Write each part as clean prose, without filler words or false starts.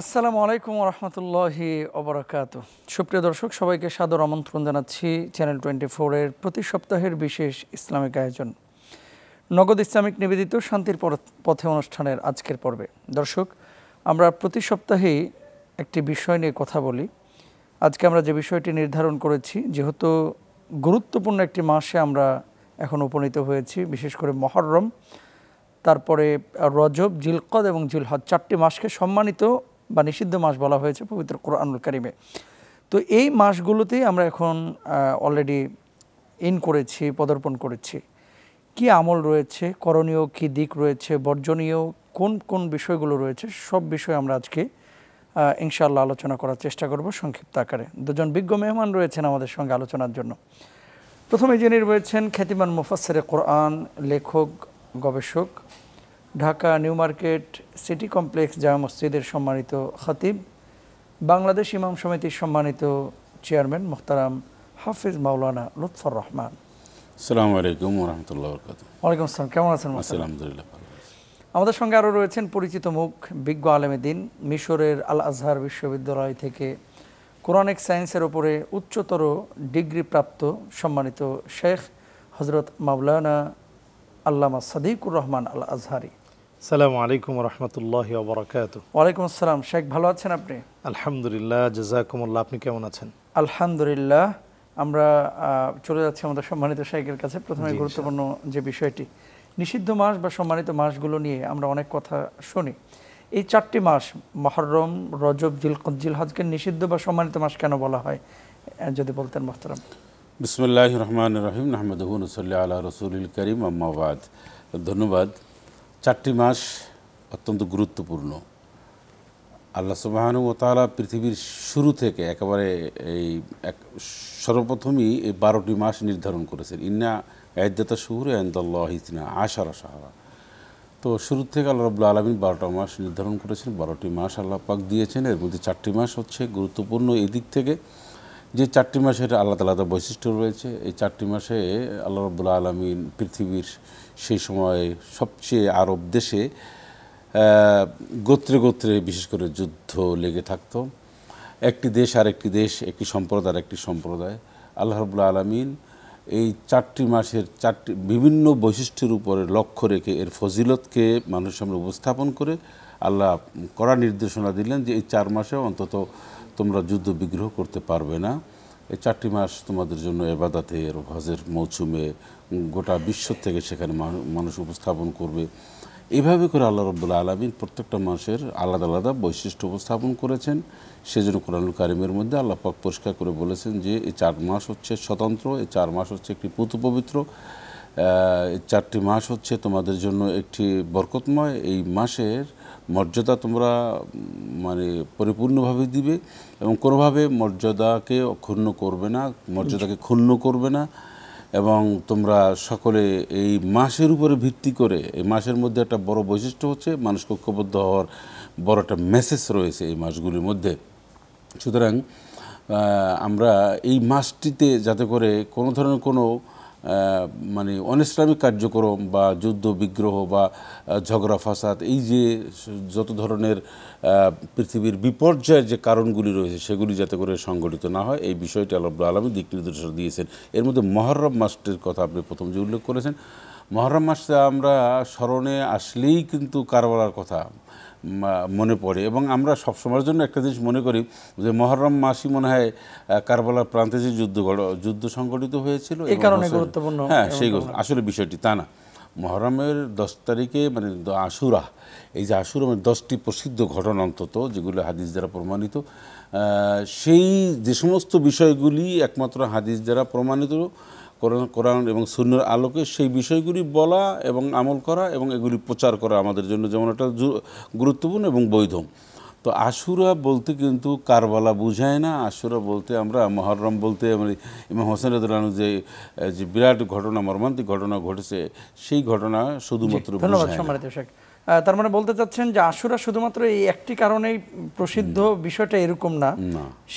আসসালামু আলাইকুম রহমতুল্লাহি ওবরাকাতুহ। সুপ্রিয় দর্শক, সবাইকে সাদর আমন্ত্রণ জানাচ্ছি চ্যানেল 24-এর প্রতি সপ্তাহের বিশেষ ইসলামিক আয়োজন নগদ ইসলামিক নিবেদিত শান্তির পথে অনুষ্ঠানের আজকের পর্বে। দর্শক, আমরা প্রতি সপ্তাহেই একটি বিষয় নিয়ে কথা বলি। আজকে আমরা যে বিষয়টি নির্ধারণ করেছি, যেহেতু গুরুত্বপূর্ণ একটি মাসে আমরা এখন উপনীত হয়েছি, বিশেষ করে মুহররম, তারপরে রজব, জিলকদ এবং জিলহজ, 4টি মাসকে সম্মানিত বা নিষিদ্ধ মাস বলা হয়েছে পবিত্র কোরআনুল কারিমে। তো এই মাসগুলোতেই আমরা এখন অলরেডি করেছি, পদার্পণ করেছি। কি আমল রয়েছে, করণীয় কি দিক রয়েছে, বর্জনীয় কোন কোন বিষয়গুলো রয়েছে, সব বিষয়ে আমরা আজকে ইনশাআল্লাহ আলোচনা করার চেষ্টা করব সংক্ষিপ্ত আকারে। দুজন বিজ্ঞ মেহমান রয়েছেন আমাদের সঙ্গে আলোচনার জন্য। প্রথমে যিনি রয়েছেন খ্যাতিমান মুফাসসিরে কোরআন, লেখক, গবেষক, Dhaka new market city complex জামে মসজিদের সম্মানিত খতিব, বাংলাদেশ ইমাম সমিতির সম্মানিত চেয়ারম্যান মোহতারাম হাফিজ মাওলানা লুৎফর রহমান। আসসালামু আলাইকুম ওয়া রাহমাতুল্লাহি ওয়া বারাকাতুহু। ওয়ালাইকুম আসসালাম, কেমন আছেন? আলহামদুলিল্লাহ। আমাদের সঙ্গে আরও রয়েছেন পরিচিত মুখ, বিজ্ঞ আলেমে দ্বীন, মিশরের আল আজহার বিশ্ববিদ্যালয় থেকে কোরআনিক সায়েন্সের উপরে উচ্চতর ডিগ্রি প্রাপ্ত সম্মানিত শেখ হজরত মাওলানা আল্লামা সাদিকুর রহমান আল আজহারি। আসসালামু আলাইকুম রহমতুল্লাহি ওয়া বারাকাতুহু। ওয়ালাইকুম আসসালাম। শেখ, ভালো আছেন আপনি? আলহামদুলিল্লাহ, জাযাকুমুল্লাহ। আপনি কেমন আছেন? আলহামদুলিল্লাহ। আমরা চলে যাচ্ছি আমাদের সম্মানিত শেখের কাছে। প্রথমে গুরুত্বপূর্ণ যে বিষয়টি, নিষিদ্ধ মাস বা সম্মানিত মাসগুলো নিয়ে আমরা অনেক কথা শুনি। এই 4টি মাস মুহররম, রজব, জিলকদ, জিলহজকে নিষিদ্ধ বা সম্মানিত মাস কেন বলা হয়, যদি বলতেন মোহতারাম। বিসমিল্লাহির রহমানির রহিম, নাহমাদুহু ওয়া নুসাল্লি আলা রাসূলিল কারীম, আম্মা বাদ। ধন্যবাদ। 4টি মাস অত্যন্ত গুরুত্বপূর্ণ। আল্লাহ সুবহানাহু ওয়া তাআলা পৃথিবীর শুরু থেকে একেবারে সর্বপ্রথমই এই 12টি মাস নির্ধারণ করেছেন। ইন্না ইদ্দাতাশ শুহুরি ইনদাল্লাহি 12 শাহরা। তো শুরু থেকে আল্লাহ রাব্বুল আলামিন 12টা মাস নির্ধারণ করেছেন, 12টি মাস আল্লাহ পাক দিয়েছেন। এর মধ্যে 4টি মাস হচ্ছে গুরুত্বপূর্ণ এই দিক থেকে যে 4টি মাসের আলাদা আলাদা বৈশিষ্ট্য রয়েছে। এই 4টি মাসে আল্লাহ রাব্বুল আলামিন পৃথিবীর সেই সময় সবচেয়ে আরব দেশে গোত্রে গোত্রে বিশেষ করে যুদ্ধ লেগে থাকতো। একটি দেশ আর একটি দেশ, একটি সম্প্রদায় আর একটি সম্প্রদায়। আল্লাহ রাব্বুল আলামিন এই 4টি মাসের 4টি বিভিন্ন বৈশিষ্ট্যের উপরে লক্ষ্য রেখে এর ফজিলতকে মানুষের সামনে উপস্থাপন করে আল্লাহ কড়া নির্দেশনা দিলেন যে এই 4 মাসে অন্তত তোমরা যুদ্ধ বিগ্রহ করতে পারবে না। এই 4টি মাস তোমাদের জন্য ইবাদতের, হজের মৌসুমে গোটা বিশ্ব থেকে সেখানে মানুষ উপস্থাপন করবে। এইভাবে করে আল্লাহ রাব্বুল আলামিন প্রত্যেকটা মাসের আলাদা আলাদা বৈশিষ্ট্য উপস্থাপন করেছেন। সেজন্য কোরআনুল কারিমের মধ্যে আল্লাহ পাক পরিষ্কার করে বলেছেন যে এই 4 মাস হচ্ছে স্বতন্ত্র, এই 4 মাস হচ্ছে একটি পুত পবিত্র, এই 4টি মাস হচ্ছে তোমাদের জন্য একটি বরকতময়। এই মাসের মর্যাদা তোমরা পরিপূর্ণভাবে দিবে এবং কোনোভাবে মর্যাদাকে অক্ষুণ্ণ করবে না, মর্যাদাকে ক্ষুণ্ণ করবে না। এবং তোমরা সকলে এই মাসের উপরে ভিত্তি করে, এই মাসের মধ্যে একটা বড় বৈশিষ্ট্য হচ্ছে মানুষকে ঐক্যবদ্ধ হওয়ার বড় একটা মেসেজ রয়েছে এই মাসগুলির মধ্যে। সুতরাং আমরা এই মাসটিতে যাতে করে কোনো ধরনের কোনো অনিসলামিক কার্যক্রম বা যুদ্ধ বিগ্রহ বা ঝগড়া ফাসাদ, এই যে যত ধরনের পৃথিবীর বিপর্যয়ের যে কারণগুলি রয়েছে সেগুলি যাতে করে সংগঠিত না হয়, এই বিষয়টি আল্লাহ রাব্বুল আলামিন দিক নির্দেশনা দিয়েছেন। এর মধ্যে মুহররম মাসটির কথা আপনি প্রথম যে উল্লেখ করেছেন, মুহররম মাসে আমরা স্মরণে আসলেই কিন্তু কারবালার কথা মনে পড়ে এবং আমরা সবসময়ের জন্য একটা জিনিস মনে করি যে মুহররম মাসই মনে হয় কারবালার প্রান্তে যে যুদ্ধ সংঘটিত হয়েছিল, এই কারণে গুরুত্বপূর্ণ। হ্যাঁ, সেই আসলে বিষয়টি তা না। মুহররমের 10 তারিখে আশুরা, এই যে আশুরা 10টি প্রসিদ্ধ ঘটনা অন্তত যেগুলো হাদিস দ্বারা প্রমাণিত, সেই যে সমস্ত বিষয়গুলি একমাত্র হাদিস দ্বারা প্রমাণিত, কোরআন এবং সুন্নাহর আলোকে সেই বিষয়গুলি বলা এবং আমল করা এবং এগুলি প্রচার করা আমাদের জন্য যেমন একটা গুরুত্বপূর্ণ এবং বৈধ। তো আশুরা বলতে কিন্তু কারবালা বুঝায় না। আশুরা বলতে আমরা মুহররম বলতে ইমাম হোসেন রাদিয়াল্লাহু আনহু যে বিরাট ঘটনা, মর্মান্তিক ঘটনা ঘটেছে, সেই ঘটনা শুধুমাত্র বুঝায়। তার মানে বলতে চাচ্ছেন যে আশুরা শুধুমাত্র এই একটি কারণেই প্রসিদ্ধ, বিষয়টা এরকম না,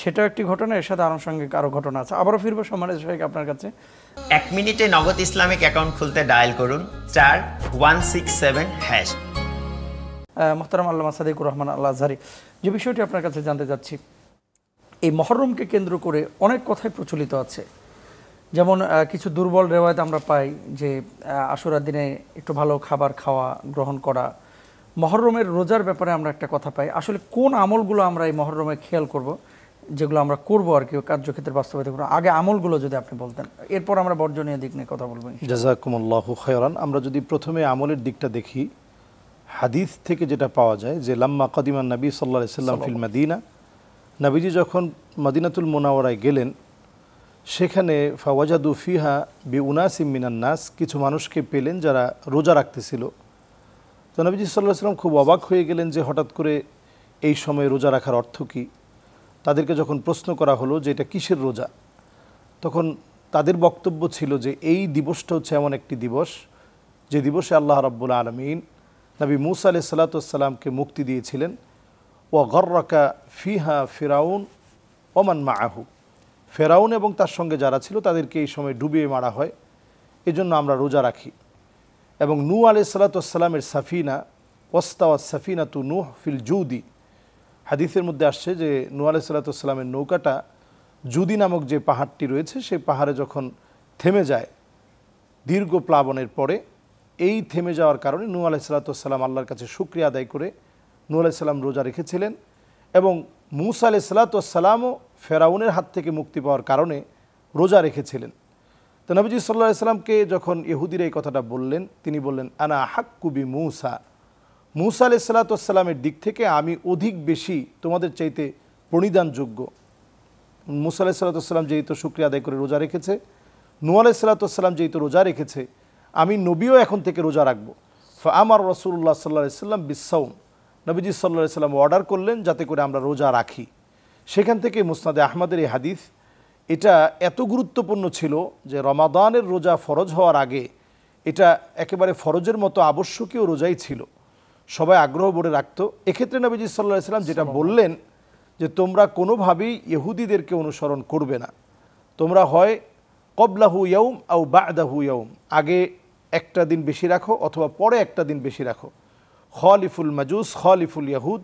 সেটাও একটি ঘটনা, এর সাথে আনুষঙ্গিক আরো ঘটনা আছে। আবারও ফিরবো সম্মানিত শেখ আপনার কাছে। 1 মিনিটে নগদ ইসলামিক অ্যাকাউন্ট খুলতে ডায়াল করুন *167#। মোহতারাম আল্লামা সাদিকুর রহমান আল আজহারি, যে বিষয়টি আপনার কাছে জানতে চাচ্ছি, এই মহরমকে কেন্দ্র করে অনেক কথাই প্রচলিত আছে। যেমন কিছু দুর্বল রেওয়ায়ত আমরা পাই যে আশুরার দিনে একটু ভালো খাবার খাওয়া গ্রহণ করা। মহরমের রোজার ব্যাপারে আমরা একটা কথা পাই, আসলে কোন আমলগুলো আমরা এই মহরমে খেয়াল করব, যেগুলো আমরা করবো আর কি কার্যক্ষেত্রে বাস্তবায়িত করবো? আগে আমলগুলো যদি আপনি বলতেন, এরপর আমরা বর্জনীয় দিক নিয়ে কথা বলবো। জাযাকুমুল্লাহু খায়রান। আমরা যদি প্রথমে আমলের দিকটা দেখি, হাদিস থেকে যেটা পাওয়া যায় যে লাম্মা কাদিমান নবী সাল্লাল্লাহু আলাইহি সাল্লাম ফিল মাদিনা, নবীজি যখন মদিনাতুল মুনাওয়ারায় গেলেন, সেখানে ফাওয়াজাদু ফিহা বিউনাসিম মিনান নাস, কিছু মানুষকে পেলেন যারা রোজা রাখতেছিল। তো নবীজি সাল্লাল্লাহু আলাইহি সাল্লাম খুব অবাক হয়ে গেলেন যে হঠাৎ করে এই সময় রোজা রাখার অর্থ কী। তাদেরকে যখন প্রশ্ন করা হলো যে এটা কিসের রোজা, তখন তাদের বক্তব্য ছিল যে এই দিবসটা হচ্ছে এমন একটি দিবস যে দিবসে আল্লাহ রাব্বুল আলামিন নবী মূসা আলাইহিস সালাতু ওয়াস সালামকে মুক্তি দিয়েছিলেন। ওয়া গররাকা ফিহা ফিরাউন ওমান মাআহু, ফেরাউন এবং তার সঙ্গে যারা ছিল তাদেরকে এই সময় ডুবিয়ে মারা হয়, এজন্য আমরা রোজা রাখি। এবং নূহ আলাইহিস সালাতু ওয়াস সালামের সাফিনা, ওয়াস্তাওয়াত সাফিনাতু নূহ ফিল জুদি, হাদিসের মধ্যে আসছে যে নূহ আলাইহিস সালাতু ওয়াস সালামের নৌকাটা জুদি নামক যে পাহাড়টি রয়েছে সেই পাহাড়ে যখন থেমে যায় দীর্ঘ প্লাবনের পরে, এই থেমে যাওয়ার কারণে নূহ আলাইহিস সালাতু ওয়াস সালাম আল্লাহর কাছে শুকরিয়া আদায় করে নূহ আলাইহিস সালাম রোজা রেখেছিলেন। এবং মূসা আলাইহিস সালাতু ওয়াস সালামও ফেরাউনের হাত থেকে মুক্তি পাওয়ার কারণে রোজা রেখেছিলেন। তো নবীজি সাল্লাল্লাহু আলাইহি সাল্লামকে যখন ইহুদিরা এই কথাটা বললেন, তিনি বললেন আনা হাক্কু বি মূসা, মূসা আলাইহিস সালাতু ওয়াস সালামের দিক থেকে আমি অধিক বেশি তোমাদের চাইতে প্রণিধানযোগ্য। মূসা আলাইহিস সালাতু ওয়াস সালাম যেহেতু শুকরিয়া আদায় করে রোজা রেখেছে, নূহ আলাইহিস সালাতু ওয়াস সালাম যেহেতু রোজা রেখেছে, আমি নবীও এখন থেকে রোজা রাখবো। আমার রাসূলুল্লাহ সাল্লাল্লাহু আলাইহি সাল্লাম বিসাউম, নবীজি সাল্লাল্লাহু আলাইহি সাল্লাম অর্ডার করলেন যাতে করে আমরা রোজা রাখি। সেখান থেকে মুসনাদে আহমদের এই হাদিস, এটা এত গুরুত্বপূর্ণ ছিল যে রমাদানের রোজা ফরজ হওয়ার আগে এটা একেবারে ফরজের মতো আবশ্যকীয় রোজাই ছিল, সবাই আগ্রহ ভরে রাখতো। এক্ষেত্রে নবীজি সাল্লাল্লাহু আলাইহি সাল্লাম যেটা বললেন যে তোমরা কোনোভাবেই ইহুদিদেরকে অনুসরণ করবে না, তোমরা হয় কবলাহু ইয়াউম আও বা'দাহু ইয়াউম, আগে একটা দিন বেশি রাখো অথবা পরে একটা দিন বেশি রাখো। খলিফুল মাজুস খলিফুল ইয়াহুদ,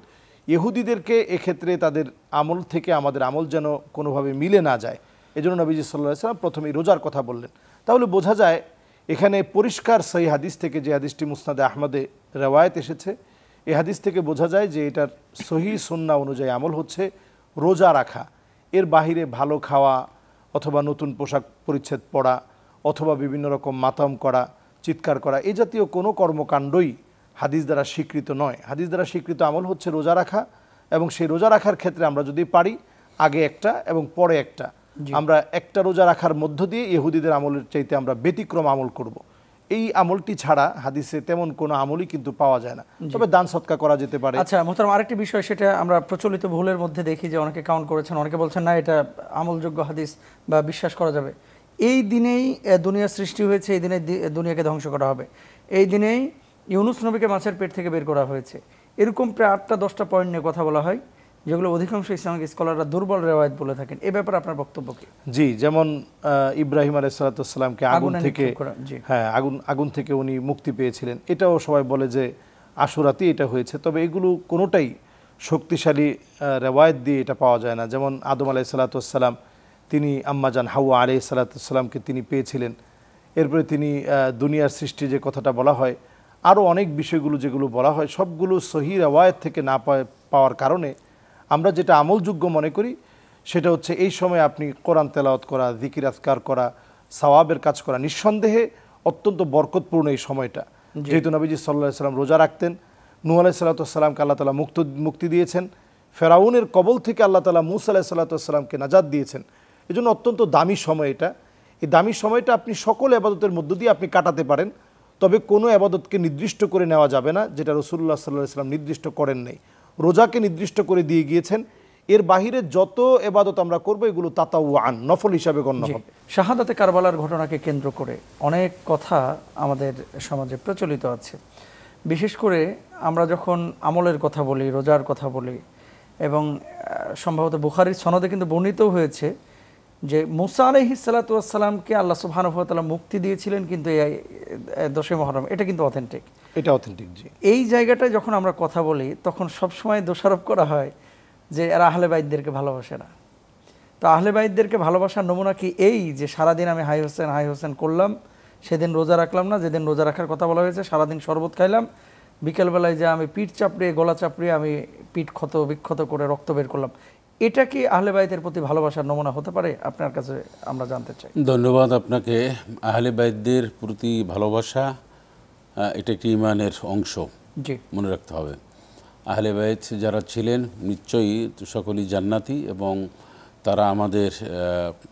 ইহুদিদেরকে এক্ষেত্রে তাদের আমল থেকে আমাদের আমল যেন কোনোভাবে মিলে না যায়, এজন্য নবীজি সাল্লাল্লাহু আলাইহি সাল্লাম প্রথমেই রোজার কথা বললেন। তাহলে বোঝা যায় এখানে পরিষ্কার সহিহ হাদিস থেকে, যে হাদিসটি মুসনাদে আহমদে রেওয়ায়েত এসেছে, এই হাদিস থেকে বোঝা যায় যে এটার সহিহ সুন্নাহ অনুযায়ী আমল হচ্ছে রোজা রাখা। এর বাহিরে ভালো খাওয়া অথবা নতুন পোশাক পরিচ্ছদ পরা অথবা বিভিন্ন রকম মাতাম করা, চিৎকার করা, এই জাতীয় কোনো কর্মকাণ্ডই হাদিস দ্বারা স্বীকৃত নয়। হাদিস দ্বারা স্বীকৃত আমল হচ্ছে রোজা রাখা, এবং সেই রোজা রাখার ক্ষেত্রে আমরা যদি পারি আগে একটা এবং পরে একটা, আমরা একটা রোজা রাখার মধ্য দিয়ে ইহুদিদের আমলের চাইতে আমরা ব্যতিক্রম আমল করব। এই আমলটি ছাড়া হাদিসে তেমন কোনো আমলই কিন্তু পাওয়া যায় না, তবে দান সদকা করা যেতে পারে। আচ্ছা মোহতারাম, আরেকটি বিষয়, সেটা আমরা প্রচলিত ভুলের মধ্যে দেখি যে অনেকে কাউন্ট করেছেন, অনেকে বলছেন না এটা আমলযোগ্য হাদিস বা বিশ্বাস করা যাবে। এই দিনেই দুনিয়া সৃষ্টি হয়েছে, এই দিনে দুনিয়াকে ধ্বংস করা হবে, এই দিনেই ইউনুস নবীকে মাছের পেট থেকে বের করা হয়েছে, এরকম প্রায় 8-10টা পয়েন্ট নিয়ে কথা বলা হয়, যেগুলো অধিকাংশ ইসলামিক স্কলাররা দুর্বল রেওয়ায়েত বলে থাকেন। এ ব্যাপারে আপনার বক্তব্য কি? জি, যেমন ইব্রাহিম আলাইহিস সালাতু ওয়াস সালামকে আগুন থেকে উনি মুক্তি পেয়েছিলেন, এটাও সবাই বলে যে আশুরাতেই এটা হয়েছে, তবে এগুলো কোনোটাই শক্তিশালী রেওয়ায়েত দিয়ে এটা পাওয়া যায় না। যেমন আদম আলাইহিস সালাতু ওয়াস সালাম, তিনি আম্মাজান হাওয়া আলাইহিস সালাতু ওয়াস সালামকে তিনি পেয়েছিলেন। এরপরে তিনি দুনিয়ার সৃষ্টির যে কথাটা বলা হয়, আরও অনেক বিষয়গুলো যেগুলো বলা হয়, সবগুলো সহিহ রেওয়ায়েত থেকে না পাওয়ার কারণে আমরা যেটা আমলযোগ্য মনে করি সেটা হচ্ছে এই সময় আপনি কোরআন তেলাওয়াত করা, জিকির আজকার করা, সওয়াবের কাজ করা, নিঃসন্দেহে অত্যন্ত বরকতপূর্ণ এই সময়টা। যেহেতু নবীজি সাল্লাল্লাহু আলাইহি সাল্লাম রোজা রাখতেন, নূহ আলাইহিস সালাতু ওয়াস সালামকে আল্লাহ তাআলা মুক্তি দিয়েছেন, ফেরাউনের কবল থেকে আল্লাহ তাআলা মূসা আলাইহিস সালাতু ওয়াস সালামকে নাজাত দিয়েছেন, এজন্য অত্যন্ত দামি সময় এটা। এই দামি সময়টা আপনি সকল ইবাদতের মধ্য দিয়ে আপনি কাটাতে পারেন, তবে কোনো ইবাদতকে নির্দিষ্ট করে নেওয়া যাবে না যেটা রাসূলুল্লাহ সাল্লাল্লাহু আলাইহি সাল্লাম নির্দিষ্ট করেন নাই। রোজাকে নির্দিষ্ট করে দিয়ে গিয়েছেন, এর বাহিরে যত ইবাদত আমরা করব এগুলো তাতাওয়ান, নফল হিসাবে গণ্য হবে। শাহাদাতে কারবালার ঘটনাকে কেন্দ্র করে অনেক কথা আমাদের সমাজে প্রচলিত আছে। বিশেষ করে আমরা যখন আমলের কথা বলি, রোজার কথা বলি, এবং সম্ভবত বুখারীর সনদে কিন্তু বর্ণিত হয়েছে যে মূসা আলাইহিস সালাতু ওয়াস সালামকে আল্লাহ সুবহানাহু ওয়া তাআলা মুক্তি দিয়েছিলেন কিন্তু এই 10 মুহররম, এটা কিন্তু অথেন্টিক। এটা অথেন্টিক। জি, এই জায়গাটায় যখন আমরা কথা বলি তখন সবসময় দোষারোপ করা হয় যে এরা আহলে বাইতদেরকে ভালোবাসে না। তো আহলে বাইতদেরকে ভালোবাসার নমুনা কি এই যে সারাদিন আমি হাই হোসেন করলাম, সেদিন রোজা রাখলাম না, যেদিন রোজা রাখার কথা বলা হয়েছে সারাদিন শরবত খাইলাম, বিকেলবেলায় যে আমি পিঠ চাপড়িয়ে গলা চাপড়িয়ে আমি পিঠ ক্ষত বিক্ষত করে রক্ত বের করলাম, এটা কি আহলে বাইতের প্রতি ভালোবাসার নমুনা হতে পারে? আপনার কাছে আমরা জানতে চাই। ধন্যবাদ আপনাকে। আহলে বাইতদের প্রতি ভালোবাসা এটা একটি ইমানের অংশ, জি, মনে রাখতে হবে। আহলে বাইত যারা ছিলেন নিশ্চয়ই সকলেই জান্নাতি, এবং তারা আমাদের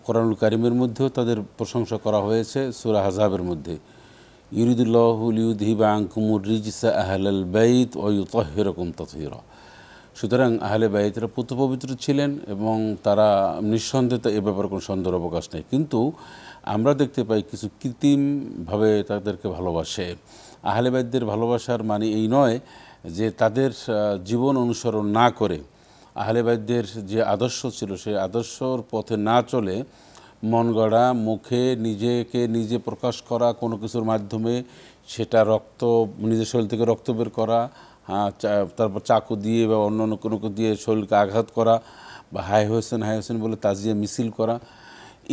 কোরআনুল কারিমের মধ্যেও তাদের প্রশংসা করা হয়েছে সূরা আহজাবের মধ্যে, ইউরিদুল্লাহু লিইউযহিবা আনকুমুর রিজসা আহলাল বাইত ওয়া ইউতাহহিরাকুম তাতহীরা। সুতরাং আহলে বাইতরা পুত পবিত্র ছিলেন এবং তারা নিঃসন্দেহে এ ব্যাপারে কোনো সন্দেহের অবকাশ নেই। কিন্তু আমরা দেখতে পাই কিছু কৃত্রিমভাবে তাদেরকে ভালোবাসে। আহলে বাইতদের ভালোবাসার মানে এই নয় যে তাদের জীবন অনুসরণ না করে আহলে বাইতদের যে আদর্শ ছিল সেই আদর্শর পথে না চলে মন গড়া মুখে নিজেকে নিজে প্রকাশ করা কোনো কিছুর মাধ্যমে, সেটা নিজের শরীর থেকে রক্ত বের করা, তারপর চাকু দিয়ে বা অন্য কোনো দিয়ে শরীরকে আঘাত করা, বা হাই হোসেন বলে তাজিয়া মিছিল করা,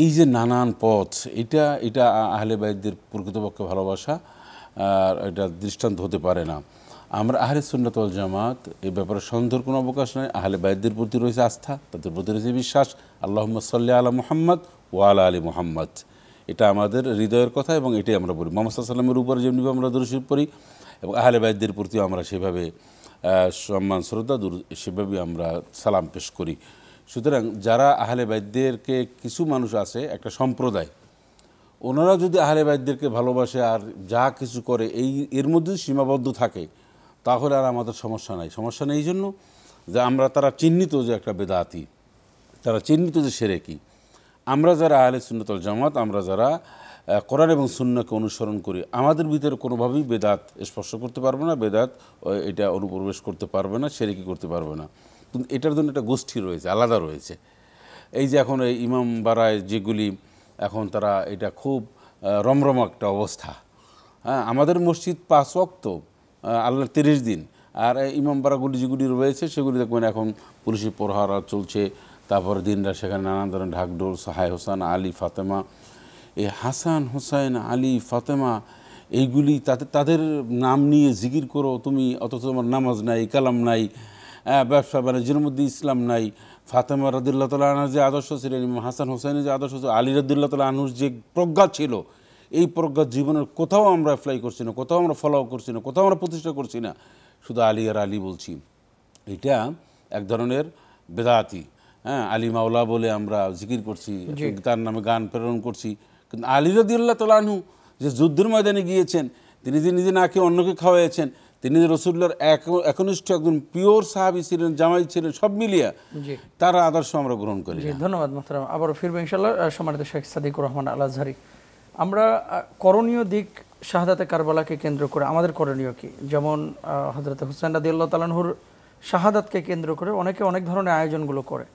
এই যে নানান পথ, এটা আহলে বাইতদের প্রকৃতপক্ষে ভালোবাসা, আর এটা দৃষ্টান্ত হতে পারে না। আমরা আহলে সুন্নাত ওয়াল জামাত এই ব্যাপারে সন্দেহের কোনো অবকাশ নেই। আহলে বাইতদের প্রতি রয়েছে আস্থা, তাদের প্রতি রয়েছে বিশ্বাস। আল্লাহুম্মা সাল্লি আলা মুহাম্মদ ওয়া আলা আলি মুহাম্মদ, এটা আমাদের হৃদয়ের কথা এবং এটাই আমরা বলি। মুহাম্মদ সাল্লাল্লাহু আলাইহি ওয়াসাল্লামের উপরে যেমনিভাবে আমরা দরুদ শরীফ পড়ি এবং আহলে বাইতদের প্রতিও আমরা সেভাবে সম্মান শ্রদ্ধা সেভাবেই আমরা সালাম পেশ করি। সুতরাং যারা আহলে বাইতদেরকে, কিছু মানুষ আছে একটা সম্প্রদায়, ওনারা যদি আহলে বাইতদেরকে ভালোবাসে আর যা কিছু করে এর মধ্যে সীমাবদ্ধ থাকে, তাহলে আর আমাদের সমস্যা নেই। এই জন্য যে তারা চিহ্নিত যে একটা বেদাতি, তারা চিহ্নিত যে শিরকি। আমরা যারা আহলে সুন্নাত ওয়াল জামাত, আমরা যারা কোরআন এবং সুন্নাহকে অনুসরণ করি, আমাদের ভিতরে কোনোভাবেই বেদাত স্পর্শ করতে পারবে না, বেদাত এটা অনুপ্রবেশ করতে পারবে না, শিরকি করতে পারবে না। কিন্তু এটার জন্য একটা গোষ্ঠী রয়েছে, আলাদা রয়েছে। এই যে এখন এই ইমাম বাড়ায় যেগুলি, এখন তারা এটা খুব রমরমা একটা অবস্থা। হ্যাঁ, আমাদের মসজিদ 5 ওয়াক্ত, আল্লাহ 30 দিন, আর ইমাম বাড়াগুলি যেগুলি রয়েছে সেগুলি দেখবেন এখন পুলিশি প্রহারা চলছে, তারপর দিনরা সেখানে নানান ধরনের ঢাকঢোল, হাই হোসেন আলী ফাতেমা, এই হাসান হোসেন আলী ফাতেমা এইগুলি তাদের নাম নিয়ে জিকির করো তুমি, অথচ তোমার নামাজ নাই, কালাম নাই, ব্যবসা বাণিজ্যের মধ্যে ইসলাম নাই। ফাতেমা রাদিয়াল্লাহু তাআলা আনহা যে আদর্শ ছিলেন, হাসান হোসেনের যে আদর্শ ছিল, আলী রাদিয়াল্লাহু তাআলা আনহুর যে প্রজ্ঞা ছিল, এই প্রজ্ঞা জীবনের কোথাও আমরা অ্যাপ্লাই করছি না, কোথাও আমরা ফলো করছি না, কোথাও আমরা প্রতিষ্ঠা করছি না, শুধু আলী আর আলী বলছি। এটা এক ধরনের বেদাতি। হ্যাঁ, আলী মাওলা বলে আমরা জিকির করছি, তার নামে গান প্রেরণ করছি। কিন্তু আলী রাদিয়াল্লাহু তাআলা আনহু যে যুদ্ধের ময়দানে গিয়েছেন, তিনি যে নিজে না খেয়ে অন্যকে খাওয়াইছেন, তিনি যে রাসূলুল্লাহর একনিষ্ঠ একজন পিওর সাহাবী ছিলেন, জামাই ছিলেন, সব মিলিয়ে তার আদর্শ আমরা গ্রহণ করি। ধন্যবাদ মোহতারাম, আবারও ফিরবো ইনশাআল্লাহ। সম্মানিত শেখ সাদিকুর রহমান আল আজহারী, আমরা করণীয় দিক শাহাদাতে কারবালাকে কেন্দ্র করে আমাদের করণীয় কি? যেমন হযরত হুসাইন রাদিয়াল্লাহু তাআলা আনহুর শাহাদাতকে কেন্দ্র করে অনেকে অনেক ধরনের আয়োজনগুলো করে,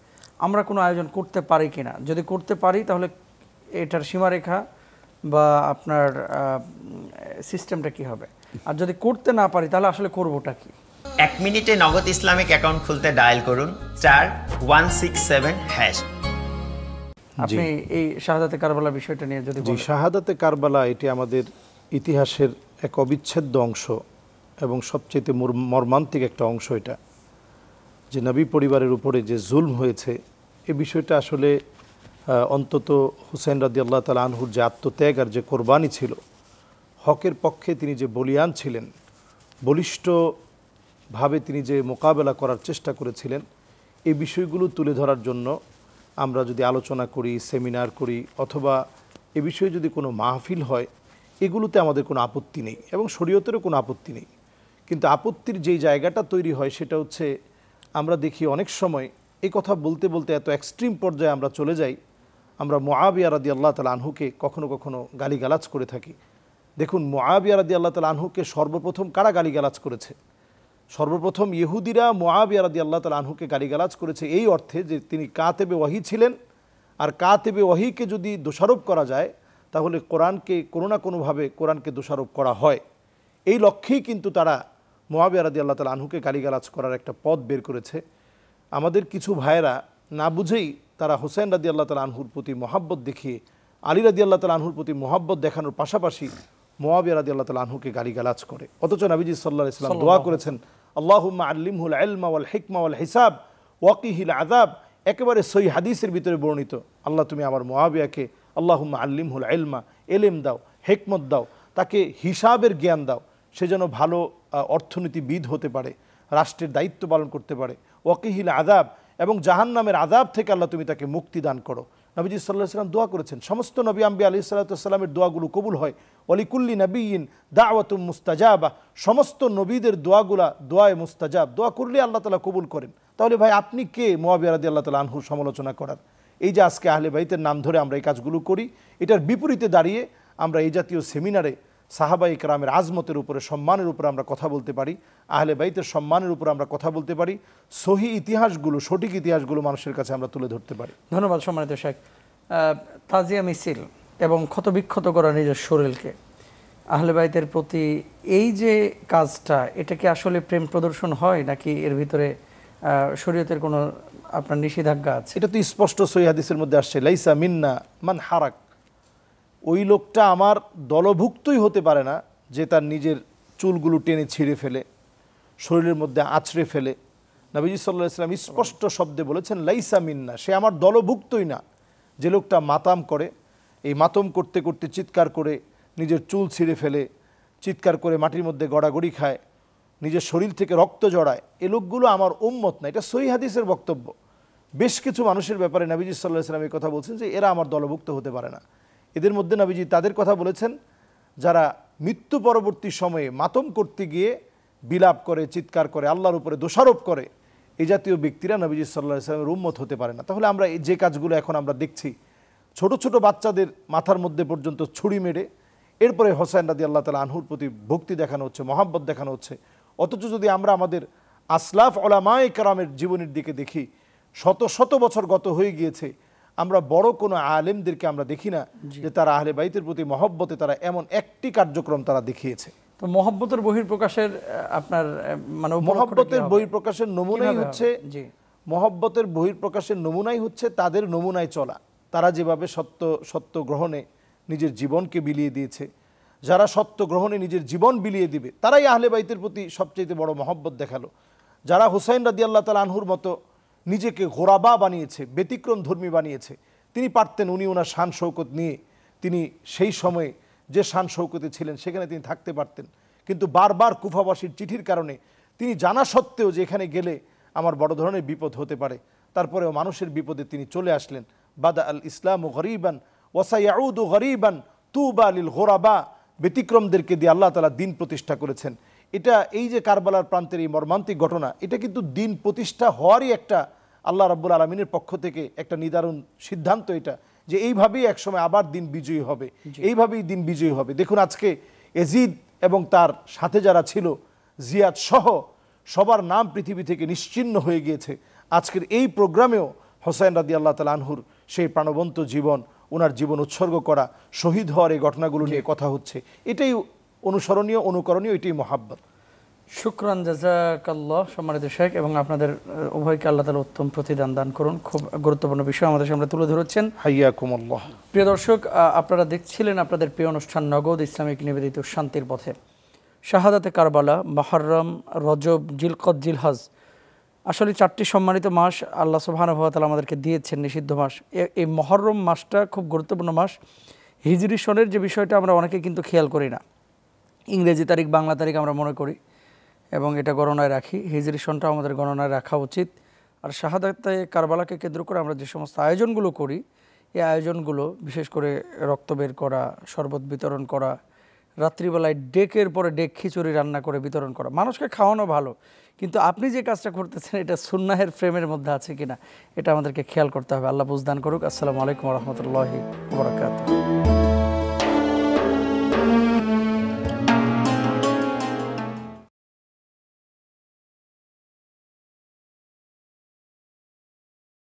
আমরা কোনো আয়োজন করতে পারি কিনা? যদি করতে পারি তাহলে এটার সীমারেখা বা আপনার সিস্টেমটা কি হবে? আর যদি করতে না পারি তাহলে আসলে করবোটা কি? 1 মিনিটে নগদ ইসলামিক অ্যাকাউন্ট খুলতে ডায়াল করুন *167#। আপনি এই শাহাদাতে কারবালা বিষয়টা নিয়ে যদি বলেন। শাহাদাতে কারবালা এটি আমাদের ইতিহাসের এক অবিচ্ছেদ্য অংশ এবং সবচেয়ে মর্মান্তিক একটা অংশ। এটা যে নবী পরিবারের উপরে যে জুলম হয়েছে, এ বিষয়টা আসলে অন্তত হুসাইন রাদিয়াল্লাহু তাআলা আনহুর যে আত্মত্যাগ আর যে কোরবানি ছিল, হকের পক্ষে তিনি যে বলিয়ান ছিলেন, বলিষ্ঠভাবে তিনি যে মোকাবেলা করার চেষ্টা করেছিলেন, এই বিষয়গুলো তুলে ধরার জন্য আমরা যদি আলোচনা করি, সেমিনার করি, অথবা এ বিষয়ে যদি কোনো মাহফিল হয়, এগুলোতে আমাদের কোনো আপত্তি নেই এবং শরীয়তেরও কোনো আপত্তি নেই। কিন্তু আপত্তির যেই জায়গাটা তৈরি হয় সেটা হচ্ছে, আমরা দেখি অনেক সময় এই কথা বলতে বলতে এত এক্সট্রিম পর্যায়ে আমরা চলে যাই, আমরা মুআবিয়া রাদিয়াল্লাহু তাআলা আনহুকে কখনো কখনো গালিগালাজ করে থাকি। দেখুন, মুআবিয়া রাদিয়াল্লাহু তাআলা আনহুকে সর্বপ্রথম কারা গালিগালাজ করেছে? সর্বপ্রথম ইহুদিরা মুআবিয়া রাদিয়াল্লাহু তাআলা আনহুকে গালিগালাজ করেছে এই অর্থে যে তিনি কাতেবে ওয়াহি ছিলেন, আর কাতেবে ওয়াহিকে যদি দোষারোপ করা যায় তাহলে কোরআনকে কোনো না কোনোভাবে কোরআনকে দোষারোপ করা হয়। এই লক্ষ্যেই কিন্তু তারা মুআবিয়া রাদিয়াল্লাহু তাআলা আনহুকে গালিগালাজ করার একটা পথ বের করেছে। আমাদের কিছু ভাইয়েরা না বুঝেই তারা হোসেন রাদিয়াল্লাহু তাআলা আনহুর প্রতি মহাব্বত দেখিয়ে আলী রাদিয়াল্লাহু তাআলা আনহুর প্রতি মহাব্বত দেখানোর পাশাপাশি মুআবিয়া রাদিয়াল্লাহু তাআলা আনহুকে গালিগালাজ করে। অথচ নবীজি সাল্লাল্লাহু আলাইহি ওয়াসাল্লাম দোয়া করেছেন, আল্লাহুম্মা আল্লিমহুল ইলমা ওয়াল হিকমা ওয়াল হিসাব ওয়াকিহিল আযাব। একেবারে সহিহ হাদিসের ভিতরে বর্ণিত, আল্লাহ তুমি আমার মুআবিয়াকে আল্লাহুম্মা আল্লিমহুল ইলমা, এলেম দাও, হিকমত দাও, তাকে হিসাবের জ্ঞান দাও, সে যেন ভালো অর্থনীতিবিদ হতে পারে, রাষ্ট্রের দায়িত্ব পালন করতে পারে। ওয়াকিহিল আযাব, এবং জাহান্নামের আযাব থেকে আল্লাহ তুমি তাকে মুক্তি দান করো। নবীজি সাল্লাল্লাহু আলাইহি ওয়াসাল্লাম দোয়া করেছেন। সমস্ত নবী আম্বিয়া আলাইহিস সালাতু ওয়াস সালামের দোয়াগুলো কবুল হয়। ওয়ালিকুল্লি নবিয়্যিন দাওয়াতুম মুস্তাজাবা, সমস্ত নবীদের দোয়াগুলা দোয়ায়ে মুস্তাজাব, দোয়া করলে আল্লাহ তাআলা কবুল করেন। তাহলে ভাই আপনি কে মুআবিয়া রাদিয়াল্লাহু তাআলা আনহুর সমালোচনা করার? এই যে আজকে আহলে বাইতের নাম ধরে আমরা এই কাজগুলো করি, এটার বিপরীতে দাঁড়িয়ে আমরা এই জাতীয় সেমিনারে সাহাবা ইকরামের আজমতের উপরে, সম্মানের উপরে আমরা কথা বলতে পারি, আহলে বাইতের সম্মানের উপরে আমরা কথা বলতে পারি, সহি ইতিহাসগুলো, সঠিক ইতিহাসগুলো মানুষের কাছে আমরা তুলে ধরতে পারি। ধন্যবাদ সম্মানিত শেখ। তাজিয়া মিছিল এবং ক্ষতবিক্ষত করা নিজের শরীরকে আহলে বাইতের প্রতি এই যে কাজটা, এটা কি আসলে প্রেম প্রদর্শন হয় নাকি এর ভিতরে শরীয়তের কোনো আপনার নিষেধাজ্ঞা আছে? এটা তো স্পষ্ট সহিহ হাদিসের মধ্যে আসছে, লাইসা মিন্না মান হারাক। ওই লোকটা আমার দলভুক্তই হতে পারে না যে তার নিজের চুলগুলো টেনে ছিঁড়ে ফেলে, শরীরের মধ্যে আছড়ে ফেলে। নবীজি সাল্লাল্লাহু আলাইহি ওয়াসাল্লাম স্পষ্ট শব্দে বলেছেন, লাইসা মিন্না, সে আমার দলভুক্তই না। যে লোকটা মাতাম করে, এই মাতম করতে করতে চিৎকার করে নিজের চুল ছিঁড়ে ফেলে, চিৎকার করে মাটির মধ্যে গড়াগড়ি খায়, নিজের শরীর থেকে রক্ত জড়ায়, এ লোকগুলো আমার উম্মত না। এটা সহিহ হাদিসের বক্তব্য। বেশ কিছু মানুষের ব্যাপারে নবীজি সাল্লাল্লাহু আলাইহি ওয়াসাল্লাম এই কথা বলছেন যে এরা আমার দলভুক্ত হতে পারে না। এদের মধ্যে নবীজি তাদের কথা বলেছেন যারা মৃত্যু পরবর্তী সময়ে মাতম করতে গিয়ে বিলাপ করে, চিৎকার করে, আল্লাহর উপরে দোষারোপ করে, এই জাতীয় ব্যক্তিরা নবীজি সাল্লাল্লাহু আলাইহি ওয়াসাল্লামের উম্মত হতে পারে না। তাহলে আমরা যে কাজগুলো এখন আমরা দেখছি, ছোট ছোট বাচ্চাদের মাথার মধ্যে পর্যন্ত ছুরি মেরে এরপরে হোসেন রাদিয়াল্লাহু তাআলা আনহুর প্রতি ভক্তি দেখানো হচ্ছে, মহাব্বত দেখানো হচ্ছে। অথচ যদি আমরা আমাদের আসলাফ উলামায়ে কেরামের জীবনের দিকে দেখি, শত শত বছর গত হয়ে গিয়েছে, আমরা বড় কোনো আলেমদেরকে আমরা দেখি না যে তারা আহলে বাইতের প্রতি মহব্বতে তারা এমন একটি কার্যক্রম তারা দেখিয়েছে। তো মহব্বতের বহিঃপ্রকাশের আপনার মানে মহব্বতের বহিঃপ্রকাশের নমুনাই হচ্ছে, মহব্বতের বহিঃপ্রকাশের নমুনাই হচ্ছে তাদের নমুনায় চলা। তারা যেভাবে সত্য গ্রহণে নিজের জীবনকে বিলিয়ে দিয়েছে, যারা সত্য গ্রহণে নিজের জীবন বিলিয়ে দিবে, তারাই আহলে বাইতের প্রতি সবচেয়ে বড় মহব্বত দেখালো। যারা হুসাইন রাদিয়াল্লাহু তাআলা আনহুর মতো নিজেকে গোরাবা বানিয়েছে, ব্যতিক্রম ধর্মী বানিয়েছে, তিনি পারতেন উনি ওনার শান শৌকত নিয়ে তিনি সেই সময়ে যে শান শৌকতে ছিলেন সেখানে তিনি থাকতে পারতেন, কিন্তু বারবার কুফাবাসীর চিঠির কারণে তিনি জানা সত্ত্বেও যে এখানে গেলে আমার বড় ধরনের বিপদ হতে পারে, তারপরেও মানুষের বিপদে তিনি চলে আসলেন। বাদা আল ইসলামু গরিবান ওয়াসায়াউদু গরিবান তুবা লিল গোরাবা, ব্যতিক্রমদেরকে দিয়ে আল্লাহ তাআলা দিন প্রতিষ্ঠা করেছেন। এটা এই যে কারবালার প্রান্তের এই মর্মান্তিক ঘটনা, এটা কিন্তু দিন প্রতিষ্ঠা হওয়ারই একটা আল্লাহ রাব্বুল আলামিনের পক্ষ থেকে একটা নিদারুণ সিদ্ধান্ত, এটা যে এইভাবেই একসময় আবার দিন বিজয়ী হবে, এইভাবেই দিন বিজয়ী হবে। দেখুন আজকে এজিদ এবং তার সাথে যারা ছিল, জিয়াদ সহ সবার নাম পৃথিবী থেকে নিশ্চিহ্ন হয়ে গিয়েছে। আজকের এই প্রোগ্রামেও হোসেন রাদিয়াল্লাহু তাআলা আনহুর সেই প্রাণবন্ত জীবন, ওনার জীবন উৎসর্গ করা, শহীদ হওয়ার এই ঘটনাগুলো নিয়ে কথা হচ্ছে। এটাই অনুসরণীয়, অনুকরণীয়, এটাই মহাব্বত। শুকরান জাযাকাল্লাহ সম্মানিত শেখ, এবং আপনাদের উভয়কে আল্লাহ তাআলা উত্তম প্রতিদান দান করুন। খুব গুরুত্বপূর্ণ বিষয় আমাদের সামনে তুলে ধরেছেন। হাইয়াকুমুল্লাহ। প্রিয় দর্শক, আপনারা দেখছিলেন আপনাদের প্রিয় অনুষ্ঠান নগদ ইসলামিক নিবেদিত শান্তির পথে। শাহাদাতে কারবালা, মুহররম, রজব, জিলকদ, জিলহজ, আসলে 4টি সম্মানিত মাস আল্লাহ সুবহানাহু ওয়া তাআলা আমাদেরকে দিয়েছেন, নিষিদ্ধ মাস। এই মুহররম মাসটা খুব গুরুত্বপূর্ণ মাস। হিজরি সনের যে বিষয়টা আমরা অনেকে কিন্তু খেয়াল করি না, ইংরেজি তারিখ বাংলা তারিখ আমরা মনে করি এবং এটা গণনায় রাখি। হিজরি সনটা আমাদের গণনায় রাখা উচিত। আর শাহাদাতে কারবালাকে কেন্দ্র করে আমরা যে সমস্ত আয়োজনগুলো করি, এই আয়োজনগুলো বিশেষ করে রক্ত বের করা, শরবত বিতরণ করা, রাত্রিবেলায় ডেকের পরে ডেক খিচুড়ি রান্না করে বিতরণ করা, মানুষকে খাওয়ানো ভালো, কিন্তু আপনি যে কাজটা করতেছেন এটা সুন্নাহের ফ্রেমের মধ্যে আছে কিনা এটা আমাদেরকে খেয়াল করতে হবে। আল্লাহ বুঝদান করুক। আসসালামু আলাইকুম ওয়া রাহমাতুল্লাহি ওয়া বারাকাতুহু।